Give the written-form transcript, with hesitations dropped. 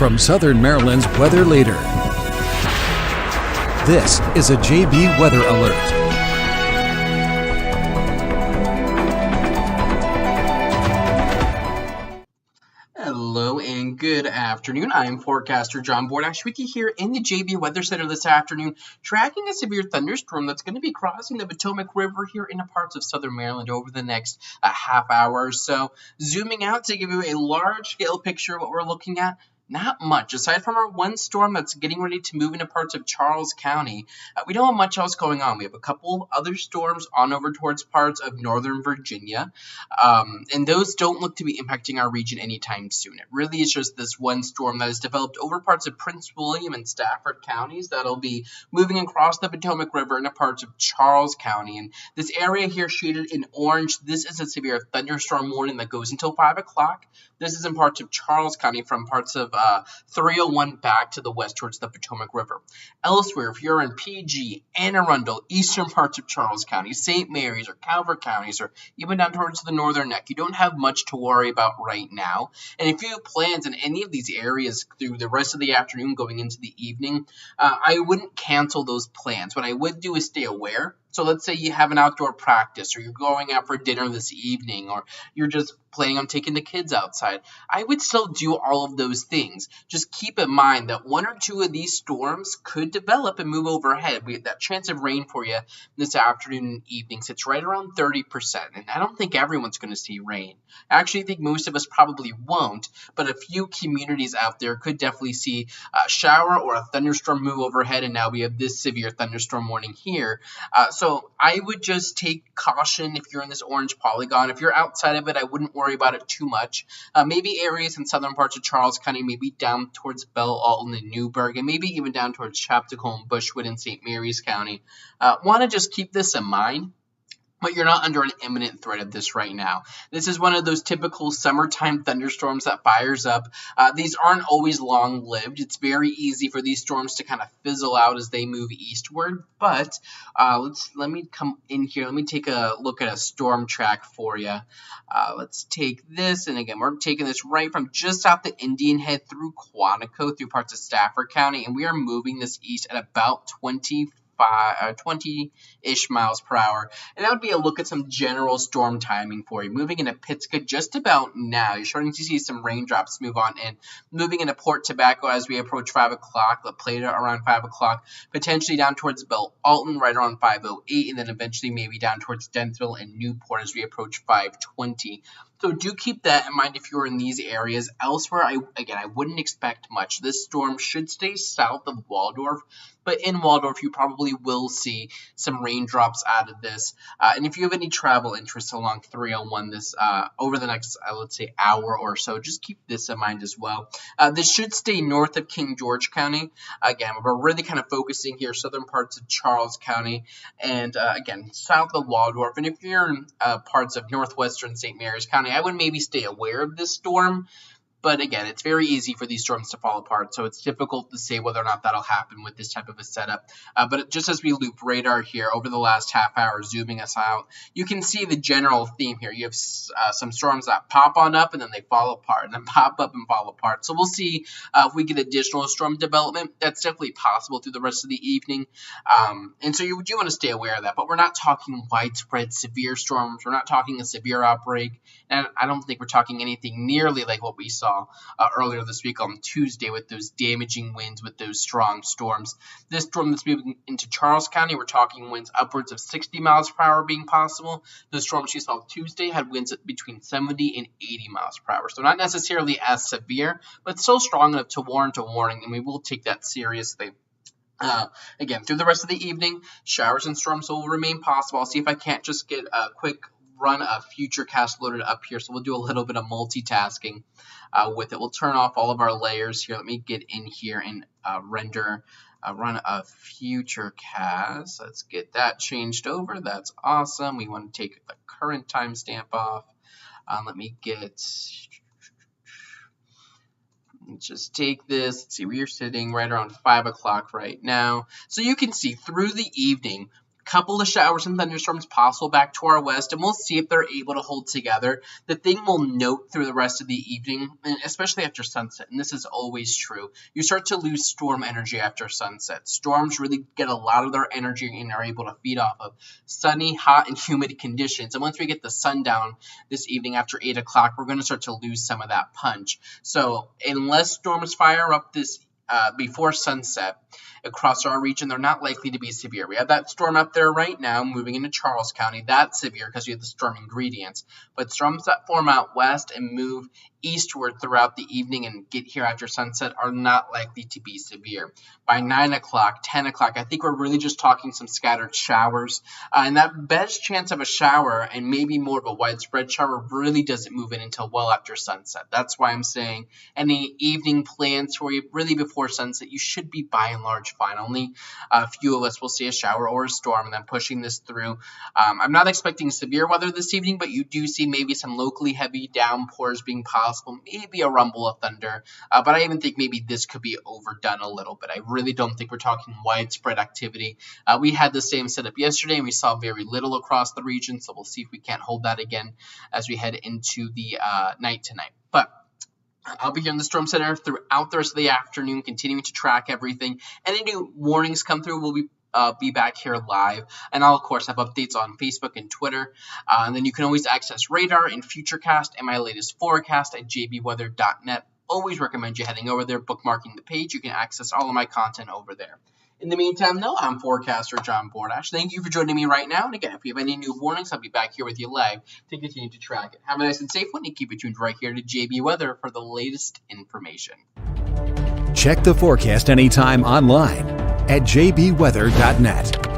from Southern Maryland's weather leader. This is a JB Weather Alert. Hello and good afternoon. I'm Forecaster John Bordash with you here in the JB Weather Center this afternoon, tracking a severe thunderstorm that's going to be crossing the Potomac River here in parts of southern Maryland over the next half hour or so. Zooming out to give you a large-scale picture of what we're looking at. Not much. Aside from our one storm that's getting ready to move into parts of Charles County, we don't have much else going on. We have a couple other storms on over towards parts of northern Virginia, and those don't look to be impacting our region anytime soon. It really is just this one storm that has developed over parts of Prince William and Stafford counties that'll be moving across the Potomac River into parts of Charles County. And this area here shaded in orange, this is a severe thunderstorm warning that goes until 5 o'clock. This is in parts of Charles County from parts of 301 back to the west towards the Potomac River. Elsewhere, if you're in PG, Anne Arundel, eastern parts of Charles County, St. Mary's or Calvert counties, or even down towards the northern neck, you don't have much to worry about right now. And if you have plans in any of these areas through the rest of the afternoon going into the evening, I wouldn't cancel those plans. What I would do is stay aware. So let's say you have an outdoor practice, or you're going out for dinner this evening, or you're just planning on taking the kids outside. I would still do all of those things. Just keep in mind that one or two of these storms could develop and move overhead. That chance of rain for you this afternoon and evening sits right around 30%. And I don't think everyone's going to see rain. I actually think most of us probably won't, but a few communities out there could definitely see a shower or a thunderstorm move overhead, and now we have this severe thunderstorm warning here. So I would just take caution if you're in this orange polygon. If you're outside of it, I wouldn't worry about it too much. Maybe areas in southern parts of Charles County, maybe down towards Belle Alton and Newburgh, and maybe even down towards Chaptacombe, Bushwood, and St. Mary's County. Want to just keep this in mind. But you're not under an imminent threat of this right now. This is one of those typical summertime thunderstorms that fires up. These aren't always long-lived. It's very easy for these storms to kind of fizzle out as they move eastward. But let me come in here. Let me take a look at a storm track for you. Let's take this, and again, we're taking this right from just out the Indian Head through Quantico, through parts of Stafford County, and we are moving this east at about 20-ish miles per hour. And that would be a look at some general storm timing for you. Moving into Pittsburgh just about now. You're starting to see some raindrops move on in. Moving into Port Tobacco as we approach 5 o'clock. La Plata around 5 o'clock. Potentially down towards Belle Alton right around 5:08. And then eventually maybe down towards Denville and Newport as we approach 5:20. So do keep that in mind if you're in these areas. Elsewhere, I wouldn't expect much. This storm should stay south of Waldorf, but in Waldorf, you probably will see some raindrops out of this. And if you have any travel interests along 301 this over the next, let's say, hour or so, just keep this in mind as well. This should stay north of King George County. Again, we're really kind of focusing here southern parts of Charles County and, again, south of Waldorf. And if you're in parts of northwestern St. Mary's County, I would maybe stay aware of this storm. But again, it's very easy for these storms to fall apart, so it's difficult to say whether or not that'll happen with this type of a setup. But just as we loop radar here over the last half hour, zooming us out, you can see the general theme here. You have some storms that pop on up and then they fall apart, and then pop up and fall apart. So we'll see if we get additional storm development. That's definitely possible through the rest of the evening. And so you do want to stay aware of that. But we're not talking widespread severe storms. We're not talking a severe outbreak. And I don't think we're talking anything nearly like what we saw earlier this week on Tuesday with those damaging winds, with those strong storms. This storm that's moving into Charles County, we're talking winds upwards of 60 miles per hour being possible. The storm she saw Tuesday had winds between 70 and 80 miles per hour. So not necessarily as severe, but still strong enough to warrant a warning, and we will take that seriously. Again, through the rest of the evening, showers and storms will remain possible. I'll see if I can't just get a quick run of Futurecast loaded up here, so we'll do a little bit of multitasking with it. We'll turn off all of our layers here. Let me get in here and run a Futurecast. Let's get that changed over. That's awesome. We want to take the current timestamp off. Let me just take this. Let's see, we are sitting right around 5 o'clock right now. So you can see through the evening, couple of showers and thunderstorms possible back to our west, and we'll see if they're able to hold together. The thing we'll note through the rest of the evening, and especially after sunset, and this is always true, you start to lose storm energy after sunset. Storms really get a lot of their energy and are able to feed off of sunny, hot, and humid conditions. And once we get the sundown this evening after 8 o'clock, we're going to start to lose some of that punch. So unless storms fire up this before sunset across our region, they're not likely to be severe. We have that storm up there right now moving into Charles County. That's severe because we have the storm ingredients. But storms that form out west and move eastward throughout the evening and get here after sunset are not likely to be severe. By 9 o'clock, 10 o'clock, I think we're really just talking some scattered showers. And that best chance of a shower and maybe more of a widespread shower really doesn't move in until well after sunset. That's why I'm saying any evening plans for you really before sunset, you should be by and large fine. Only a few of us will see a shower or a storm, and then pushing this through. I'm not expecting severe weather this evening, but you do see maybe some locally heavy downpours being possible, maybe a rumble of thunder. But I even think maybe this could be overdone a little bit. I really don't think we're talking widespread activity. We had the same setup yesterday, and we saw very little across the region, so we'll see if we can't hold that again as we head into the night tonight. But I'll be here in the Storm Center throughout the rest of the afternoon, continuing to track everything. Any new warnings come through, we'll be back here live. And I'll, of course, have updates on Facebook and Twitter. And then you can always access Radar and Futurecast and my latest forecast at jbweather.net. Always recommend you heading over there, bookmarking the page. You can access all of my content over there. In the meantime, though, I'm Forecaster John Bordash. Thank you for joining me right now. And again, if you have any new warnings, I'll be back here with you live to continue to track it. Have a nice and safe one, and keep it tuned right here to JB Weather for the latest information. Check the forecast anytime online at jbweather.net.